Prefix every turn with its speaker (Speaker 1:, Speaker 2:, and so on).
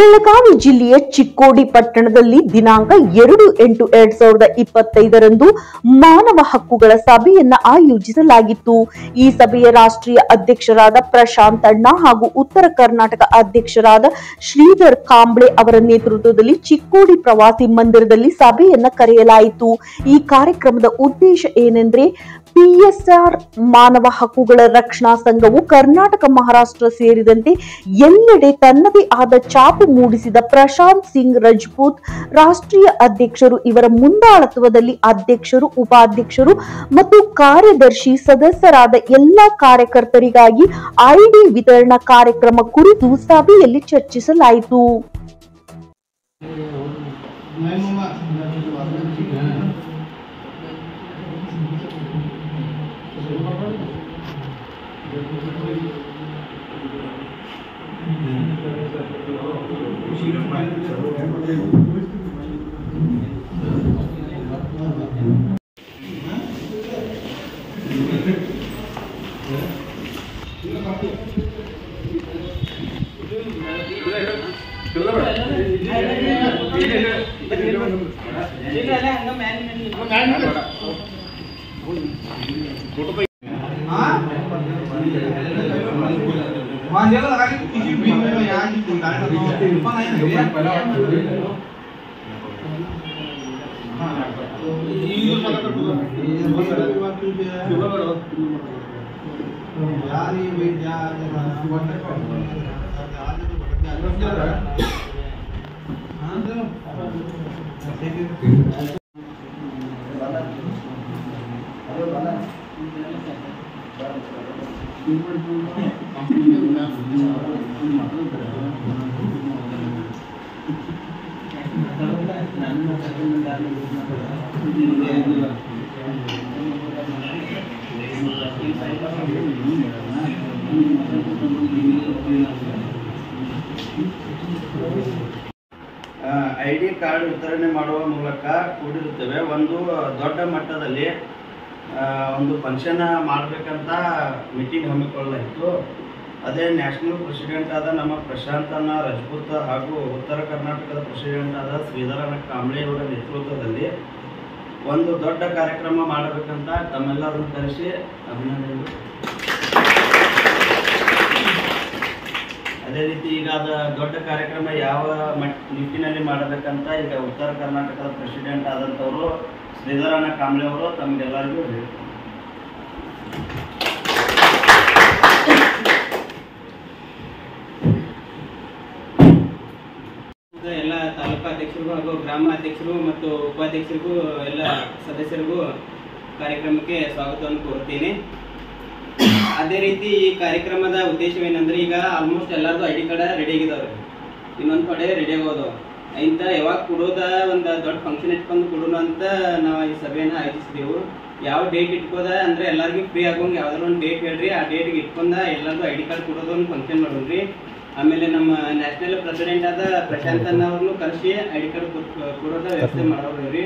Speaker 1: ಬೆಳಗಾವಿ ಜಿಲ್ಲೆಯ ಚಿಕ್ಕೋಡಿ ಪಟ್ಟಣದಲ್ಲಿ ದಿನಾಂಕ 2/8/2025 ಮಾನವ ಹಕ್ಕುಗಳ ಸಭೆಯನ್ನ ಆಯೋಜಿಸಲಾಗಿತ್ತು. ಈ ಸಭೆಯ ರಾಷ್ಟ್ರೀಯ ಅಧ್ಯಕ್ಷರಾದ ಪ್ರಶಾಂತ್ ಅಣ್ಣ ಹಾಗೂ ಉತ್ತರ ಕರ್ನಾಟಕ ಅಧ್ಯಕ್ಷರಾದ ಶ್ರೀಧರ್ ಕಾಂಬ್ಳೆ ಅವರ ನೇತೃತ್ವದಲ್ಲಿ ಚಿಕ್ಕೋಡಿ ಪ್ರವಾಸಿ ಮಂದಿರದಲ್ಲಿ ಸಭೆಯನ್ನ ಕರೆಯಲಾಯಿತು. ಈ ಕಾರ್ಯಕ್ರಮದ ಉದ್ದೇಶ ಏನೆಂದ್ರೆ PSR ಮಾನವ ಹಕ್ಕುಗಳ ರಕ್ಷಣಾ ಸಂಘವು ಕರ್ನಾಟಕ, ಮಹಾರಾಷ್ಟ್ರ ಸೇರಿದಂತೆ ಎಲ್ಲೆಡೆ ತನ್ನದೇ ಆದ ಛಾಪು ಮೂಡಿಸಿದ ಪ್ರಶಾಂತ್ ಸಿಂಗ್ ರಜಪೂತ್ ರಾಷ್ಟ್ರೀಯ ಅಧ್ಯಕ್ಷರು ಇವರ ಮುಂದಾಳತ್ವದಲ್ಲಿ ಅಧ್ಯಕ್ಷರು, ಉಪಾಧ್ಯಕ್ಷರು ಮತ್ತು ಕಾರ್ಯದರ್ಶಿ ಸದಸ್ಯರಾದ ಎಲ್ಲಾ ಕಾರ್ಯಕರ್ತರಿಗಾಗಿ ID ವಿತರಣಾ ಕಾರ್ಯಕ್ರಮ ಕುರಿತು ಸಭೆಯಲ್ಲಿ ಚರ್ಚಿಸಲಾಯಿತು.
Speaker 2: ID ಕಾರ್ಡ್ ವಿತರಣೆ ಮಾಡುವ ಮೂಲಕ ಕೂಡಿರುತ್ತೇವೆ. ಒಂದು ದೊಡ್ಡ ಮಟ್ಟದಲ್ಲಿ ಒಂದು ಫಂಕ್ಷನ್ ಮಾಡಬೇಕಂತ ಮೀಟಿಂಗ್ ಹಮ್ಮಿಕೊಳ್ಳಲಾಯಿತು. ಅದೇ ನ್ಯಾಷನಲ್ ಪ್ರೆಸಿಡೆಂಟ್ ಆದ ನಮ್ಮ ಪ್ರಶಾಂತ್ ಅಣ್ಣ ರಜಪೂತ್ ಹಾಗೂ ಉತ್ತರ ಕರ್ನಾಟಕದ ಪ್ರೆಸಿಡೆಂಟ್ ಆದ ಶ್ರೀಧರ್ ಕಾಂಬ್ಳೆ ಅವರ ನೇತೃತ್ವದಲ್ಲಿ ಒಂದು ದೊಡ್ಡ ಕಾರ್ಯಕ್ರಮ ಮಾಡಬೇಕಂತ ತಮ್ಮೆಲ್ಲರನ್ನು ಕರೆಸಿ ಅಭಿನಂದನೆಗಳು. ಅದೇ ರೀತಿ ಈಗ ಅದು ದೊಡ್ಡ ಕಾರ್ಯಕ್ರಮ ಯಾವ ನಿಟ್ಟಿನಲ್ಲಿ ಮಾಡಬೇಕಂತ ಈಗ ಉತ್ತರ ಕರ್ನಾಟಕದ ಪ್ರೆಸಿಡೆಂಟ್ ಆದಂಥವರು ಶ್ರೀಧರ್ ಕಾಂಬ್ಳೆ ಅವರು ತಮಗೆಲ್ಲರಿಗೂ ಹೇಳ್ತಾರೆ.
Speaker 3: ಎಲ್ಲ ತಾಲೂಕು ಅಧ್ಯಕ್ಷರಿಗೂ ಹಾಗೂ ಗ್ರಾಮ ಅಧ್ಯಕ್ಷರು ಮತ್ತು ಉಪಾಧ್ಯಕ್ಷರಿಗೂ ಎಲ್ಲ ಸದಸ್ಯರಿಗೂ ಕಾರ್ಯಕ್ರಮಕ್ಕೆ ಸ್ವಾಗತವನ್ನು ಕೋರುತ್ತೇನೆ. ಅದೇ ರೀತಿ ಈ ಕಾರ್ಯಕ್ರಮದ ಉದ್ದೇಶವೇನೆಂದ್ರೆ ಈಗ ಆಲ್ಮೋಸ್ಟ್ ಎಲ್ಲರದು ID ಕಾರ್ಡ್ ರೆಡಿ ಆಗಿದಾವ್ರಿ, ಇನ್ನೊಂದು ಕಡೆ ರೆಡಿ ಆಗೋದು ಇಂಥ ಯಾವಾಗ ಕೊಡೋದ ಒಂದು ದೊಡ್ಡ ಫಂಕ್ಷನ್ ಇಟ್ಕೊಂಡು ಕೊಡೋಣ ಅಂತ ನಾವು ಈ ಸಭೆಯನ್ನು ಆಯೋಜಿಸಿದೆವು. ಯಾವ ಡೇಟ್ ಇಟ್ಕೋದ ಅಂದ್ರೆ ಎಲ್ಲರಿಗೂ ಫ್ರೀ ಆಗೋಂಗೆ ಯಾವ್ದಾದ್ರು ಒಂದು ಡೇಟ್ ಹೇಳ್ರಿ, ಆ ಡೇಟ್ಗೆ ಇಟ್ಕೊಂಡ ಎಲ್ಲರದು ID ಕಾರ್ಡ್ ಕೊಡೋದು ಒಂದು ಫಂಕ್ಷನ್ ಮಾಡೋಣ್ರಿ. ಆಮೇಲೆ ನಮ್ಮ ನ್ಯಾಷನಲ್ ಪ್ರೆಸಿಡೆಂಟ್ ಆದ ಪ್ರಶಾಂತ್ ಅಣ್ಣ ಅವ್ರನ್ನು ಕರೆಸಿ ID ಕಾರ್ಡ್ ಕೊಡೋದ ವ್ಯವಸ್ಥೆ ಮಾಡೋದ್ರಿ.